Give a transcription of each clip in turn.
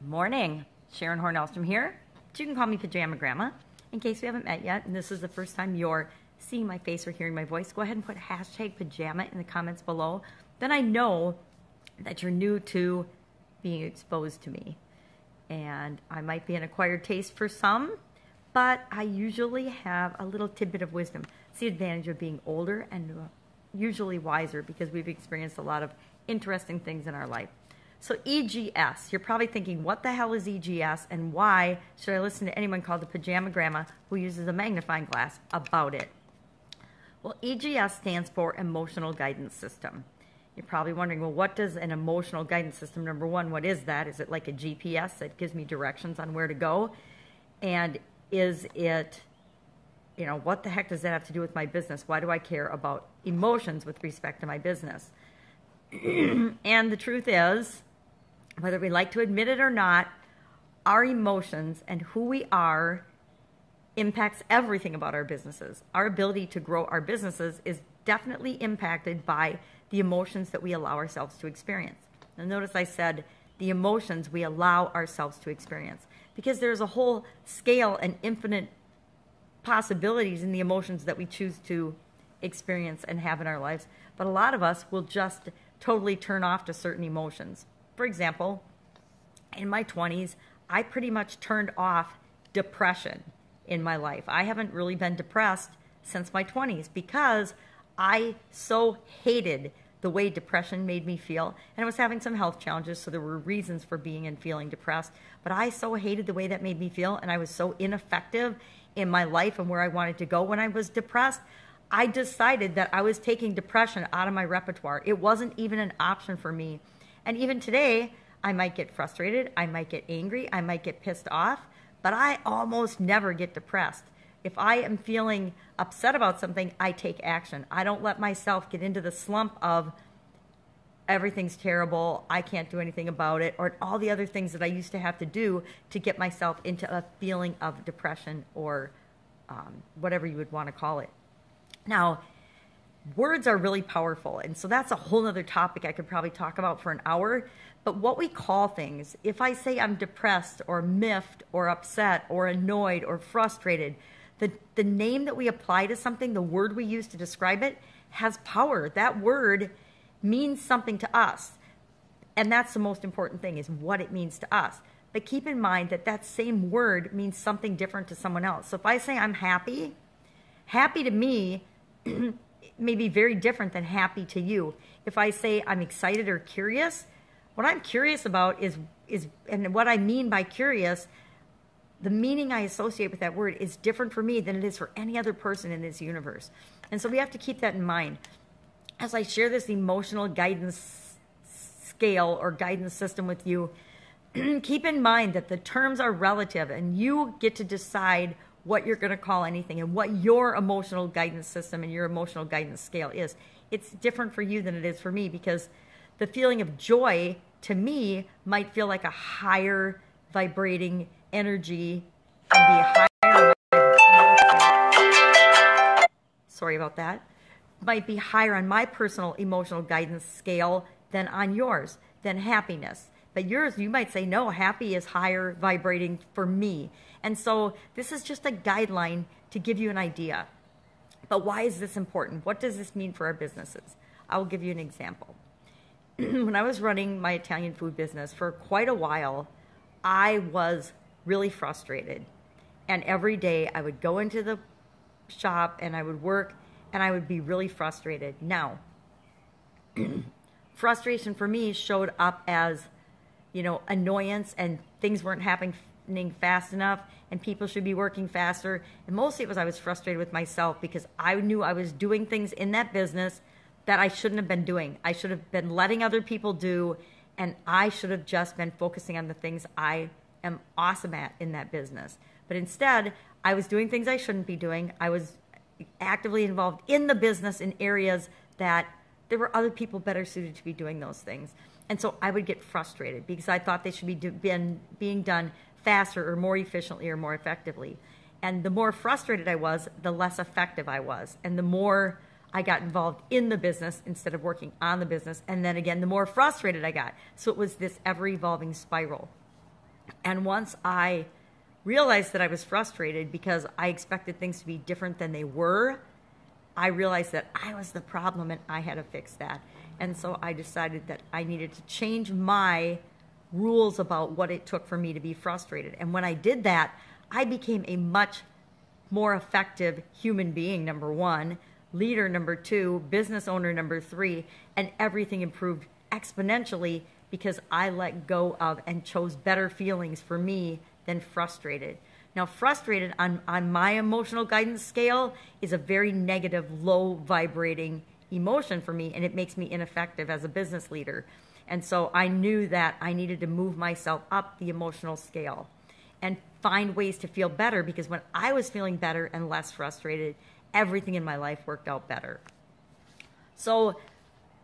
Morning, Sharon Horne-Ellstrom here. You can call me Pajama Grandma. In case we haven't met yet, and this is the first time you're seeing my face or hearing my voice, go ahead and put hashtag pajama in the comments below. Then I know that you're new to being exposed to me. And I might be an acquired taste for some, but I usually have a little tidbit of wisdom. It's the advantage of being older and usually wiser because we've experienced a lot of interesting things in our life. So EGS, you're probably thinking, what the hell is EGS and why should I listen to anyone called the Pajama Grandma who uses a magnifying glass about it? Well, EGS stands for Emotional Guidance System. You're probably wondering, well, what does an emotional guidance system, number one, what is that? Is it like a GPS that gives me directions on where to go? And is it, what the heck does that have to do with my business? Why do I care about emotions with respect to my business? And the truth is, whether we like to admit it or not, our emotions and who we are impacts everything about our businesses. Our ability to grow our businesses is definitely impacted by the emotions that we allow ourselves to experience. Now notice I said the emotions we allow ourselves to experience because there's a whole scale and infinite possibilities in the emotions that we choose to experience and have in our lives. But a lot of us will just totally turn off to certain emotions. For example, in my 20s, I pretty much turned off depression in my life. I haven't really been depressed since my 20s because I so hated the way depression made me feel. And I was having some health challenges, so there were reasons for being and feeling depressed. But I so hated the way that made me feel, and I was so ineffective in my life and where I wanted to go when I was depressed. I decided that I was taking depression out of my repertoire. It wasn't even an option for me. And even today, I might get frustrated, I might get angry, I might get pissed off, but I almost never get depressed. If I am feeling upset about something, I take action. I don't let myself get into the slump of everything's terrible, I can't do anything about it, or all the other things that I used to have to do to get myself into a feeling of depression or whatever you would want to call it. Now, words are really powerful, and so that's a whole other topic I could probably talk about for an hour. But what we call things, if I say I'm depressed or miffed or upset or annoyed or frustrated, the name that we apply to something, the word we use to describe it, has power. That word means something to us, and that's the most important thing, is what it means to us. But keep in mind that that same word means something different to someone else. So if I say I'm happy, happy to me may be very different than happy to you. If I say I'm excited or curious, what I'm curious about is and what I mean by curious, the meaning I associate with that word is different for me than it is for any other person in this universe. And so we have to keep that in mind. As I share this emotional guidance scale or guidance system with you, keep in mind that the terms are relative and you get to decide what you're going to call anything and what your emotional guidance system and your emotional guidance scale is. It's different for you than it is for me because the feeling of joy to me might feel like a higher vibrating energy and be higher. Sorry about that. Might be higher on my personal emotional guidance scale than on yours, than happiness. But yours, you might say, no, happy is higher vibrating for me. And so this is just a guideline to give you an idea. But why is this important? What does this mean for our businesses? I will give you an example. When I was running my Italian food business for quite a while, I was really frustrated. And every day I would go into the shop and I would work and I would be really frustrated. Now, frustration for me showed up as annoyance and things weren't happening fast enough and people should be working faster. And mostly it was I was frustrated with myself because I knew I was doing things in that business that I shouldn't have been doing. I should have been letting other people do, and I should have just been focusing on the things I am awesome at in that business. But instead, I was doing things I shouldn't be doing. I was actively involved in the business in areas that there were other people better suited to be doing those things. And so I would get frustrated because I thought they should be being done faster or more efficiently or more effectively. And the more frustrated I was, the less effective I was. And the more I got involved in the business instead of working on the business. And then again, the more frustrated I got. So it was this ever-evolving spiral. And once I realized that I was frustrated because I expected things to be different than they were, I realized that I was the problem and I had to fix that. And so I decided that I needed to change my rules about what it took for me to be frustrated. And when I did that, I became a much more effective human being, number one, leader, number two, business owner, number three, and everything improved exponentially because I let go of and chose better feelings for me than frustrated. Now, frustrated on my emotional guidance scale is a very negative, low vibrating emotion for me, and it makes me ineffective as a business leader. And so I knew that I needed to move myself up the emotional scale and find ways to feel better, because when I was feeling better and less frustrated, everything in my life worked out better. So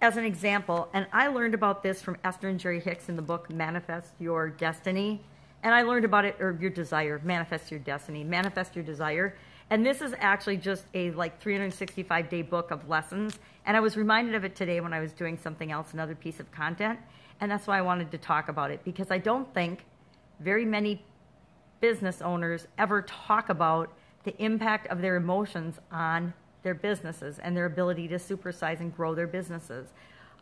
as an example, and I learned about this from Esther and Jerry Hicks in the book Manifest Your Destiny. And I learned about it, or your desire, manifest your destiny, manifest your desire. And this is actually just a 365-day book of lessons. And I was reminded of it today when I was doing something else, another piece of content. And that's why I wanted to talk about it, because I don't think very many business owners ever talk about the impact of their emotions on their businesses and their ability to supersize and grow their businesses.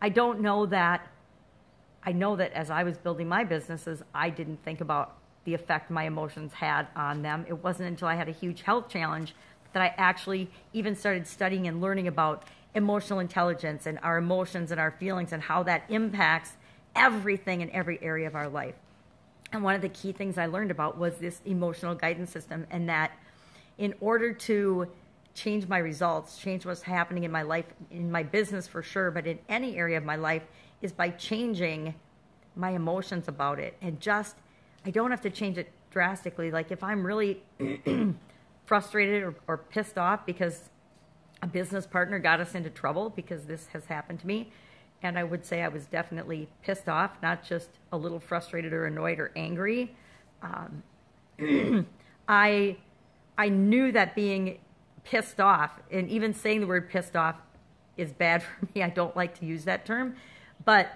I know that as I was building my businesses, I didn't think about the effect my emotions had on them. It wasn't until I had a huge health challenge that I actually even started studying and learning about emotional intelligence and our emotions and our feelings and how that impacts everything in every area of our life. And one of the key things I learned about was this emotional guidance system, and that in order to change my results, change what's happening in my life, in my business for sure, but in any area of my life, is by changing my emotions about it. And I don't have to change it drastically. Like if I'm really frustrated or pissed off because a business partner got us into trouble, because this has happened to me, and I would say I was definitely pissed off, not just a little frustrated or annoyed or angry. I knew that being pissed off, and even saying the word pissed off, is bad for me. I don't like to use that term. But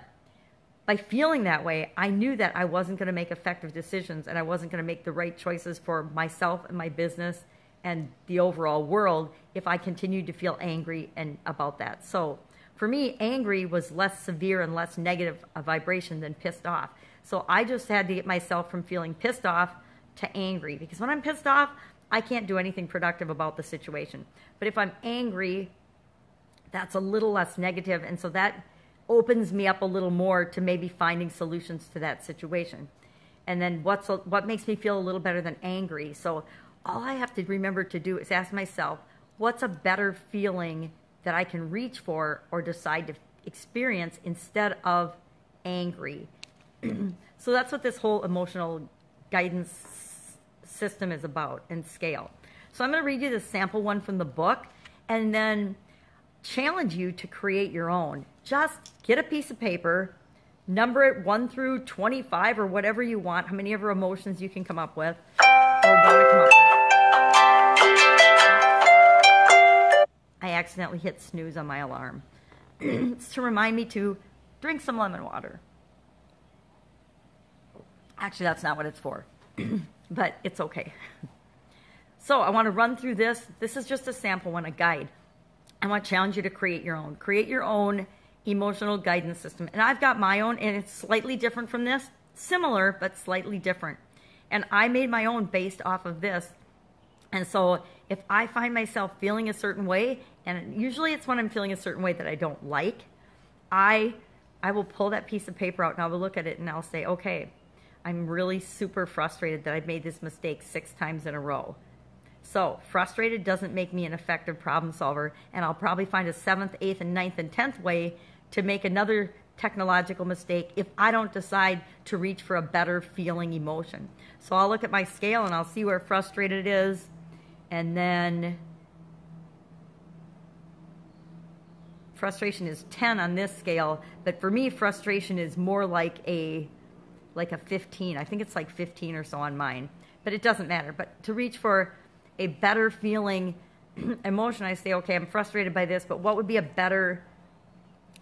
by feeling that way, I knew that I wasn't going to make effective decisions, and I wasn't going to make the right choices for myself and my business and the overall world if I continued to feel angry and about that. So for me, angry was less severe and less negative a vibration than pissed off. So I just had to get myself from feeling pissed off to angry, because when I'm pissed off, I can't do anything productive about the situation. But if I'm angry, that's a little less negative, and so that opens me up a little more to maybe finding solutions to that situation. And then what makes me feel a little better than angry? So all I have to remember to do is ask myself, what's a better feeling that I can reach for or decide to experience instead of angry? So that's what this whole emotional guidance system is about, and scale. So I'm going to read you the sample one from the book, and then challenge you to create your own. Just get a piece of paper, number it 1 through 25 or whatever you want, how many ever emotions you can come up with or want to come up with. I accidentally hit snooze on my alarm. It's to remind me to drink some lemon water. Actually, that's not what it's for, but it's okay. So I want to run through this. This is just a sample one, a guide. I want to challenge you to create your own. Create your own emotional guidance system. And I've got my own, and it's slightly different from this. Similar, but slightly different. And I made my own based off of this. And so if I find myself feeling a certain way, and usually it's when I'm feeling a certain way that I don't like, I will pull that piece of paper out and I will look at it and I'll say, okay, I'm really super frustrated that I've made this mistake 6 times in a row. So frustrated doesn't make me an effective problem solver, and I'll probably find a 7th, 8th, and 9th, and 10th way to make another technological mistake if I don't decide to reach for a better feeling emotion. So I'll look at my scale and I'll see where frustrated is, and then frustration is 10 on this scale, but for me frustration is more like a 15. I think it's like 15 or so on mine, but it doesn't matter. But to reach for a better feeling emotion, I say, okay, I'm frustrated by this, but what would be a better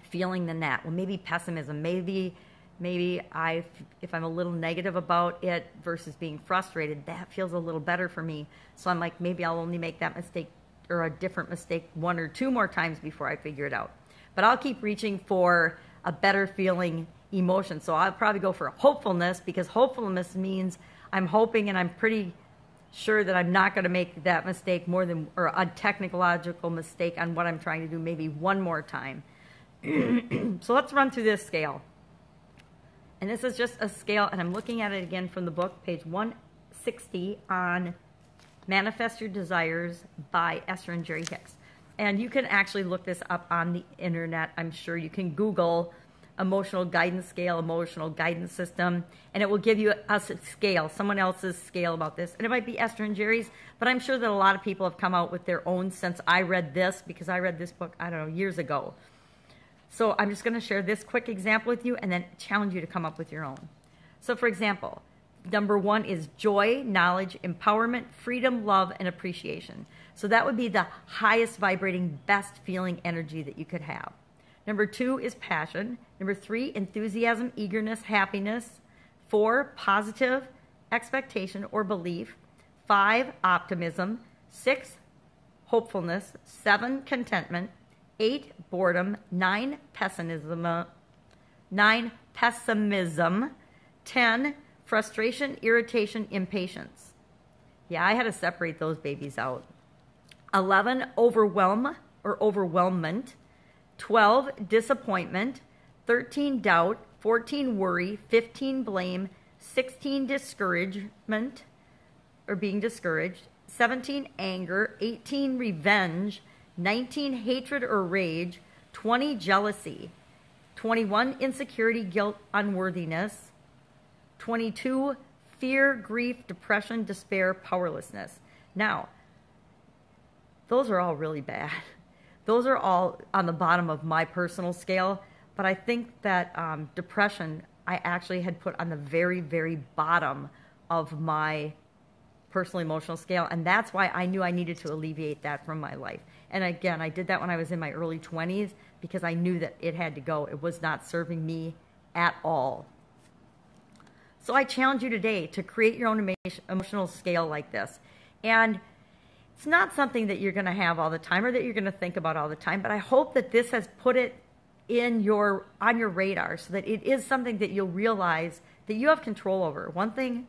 feeling than that? Well, maybe pessimism, maybe Maybe if I'm a little negative about it versus being frustrated, that feels a little better for me. So I'm like, maybe I'll only make that mistake or a different mistake 1 or 2 more times before I figure it out. But I'll keep reaching for a better feeling emotion. So I'll probably go for hopefulness, because hopefulness means I'm hoping and I'm pretty sure that I'm not going to make that mistake or a technological mistake on what I'm trying to do maybe 1 more time. So let's run through this scale. And this is just a scale, and I'm looking at it again from the book, page 160 on Manifest Your Desires by Esther and Jerry Hicks. And you can actually look this up on the internet. I'm sure you can Google emotional guidance scale, emotional guidance system, and it will give you a scale, someone else's scale about this. And it might be Esther and Jerry's, but I'm sure that a lot of people have come out with their own since I read this, because I read this book, I don't know, years ago. So I'm just going to share this quick example with you and then challenge you to come up with your own. So for example, number 1 is joy, knowledge, empowerment, freedom, love, and appreciation. So that would be the highest vibrating, best feeling energy that you could have. Number 2 is passion. Number 3, enthusiasm, eagerness, happiness. 4, positive expectation or belief. 5, optimism. 6, hopefulness. 7, contentment. 8, boredom. 9, pessimism. 10, frustration, irritation, impatience. Yeah, I had to separate those babies out. 11, overwhelm or overwhelmment. 12, disappointment. 13, doubt. 14, worry. 15, blame. 16, discouragement or being discouraged. 17, anger. 18, revenge. 19, hatred or rage. 20, jealousy. 21, insecurity, guilt, unworthiness. 22, fear, grief, depression, despair, powerlessness. Now, those are all really bad. Those are all on the bottom of my personal scale, but I think that depression I actually had put on the very, very bottom of my personal emotional scale, and that's why I knew I needed to alleviate that from my life. And again, I did that when I was in my early 20s because I knew that it had to go. It was not serving me at all. So I challenge you today to create your own emotional scale like this. And it's not something that you're going to have all the time or that you're going to think about all the time, but I hope that this has put it on your radar so that it is something that you'll realize that you have control over. One thing,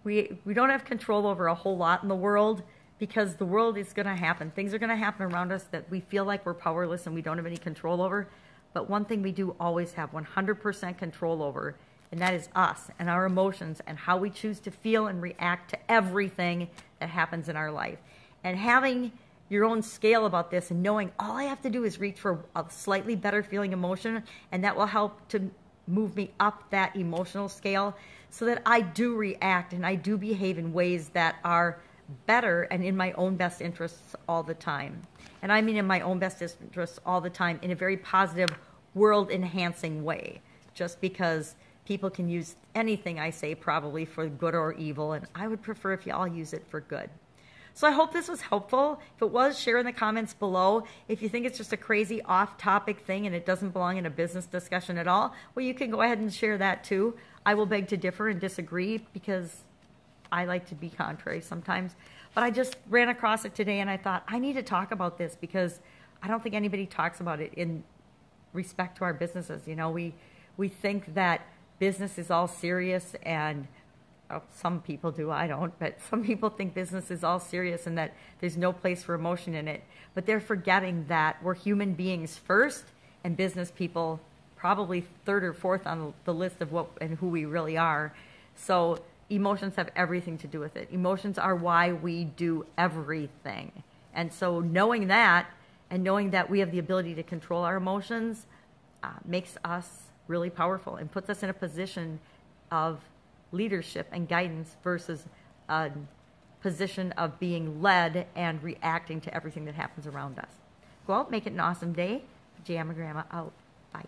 we don't have control over a whole lot in the world, because the world is going to happen. Things are going to happen around us that we feel like we're powerless and we don't have any control over. But one thing we do always have 100% control over, and that is us and our emotions and how we choose to feel and react to everything that happens in our life. And having your own scale about this and knowing all I have to do is reach for a slightly better feeling emotion, and that will help to move me up that emotional scale so that I do react and I do behave in ways that are better and in my own best interests all the time. And I mean in my own best interests all the time in a very positive, world-enhancing way, just because people can use anything I say probably for good or evil, and I would prefer if you all use it for good. So I hope this was helpful. If it was, share in the comments below. If you think it's just a crazy off-topic thing and it doesn't belong in a business discussion at all, well, you can go ahead and share that too. I will beg to differ and disagree because I like to be contrary sometimes. But I just ran across it today and I thought, I need to talk about this because I don't think anybody talks about it in respect to our businesses. You know, we think that business is all serious, and some people do, I don't, but some people think business is all serious and that there's no place for emotion in it. But they're forgetting that we're human beings first, and business people probably third or fourth on the list of what and who we really are. So emotions have everything to do with it. Emotions are why we do everything. And so knowing that, and knowing that we have the ability to control our emotions, makes us really powerful and puts us in a position of leadership and guidance versus a position of being led and reacting to everything that happens around us. Go out, make it an awesome day. Pajama Grandma out. Bye.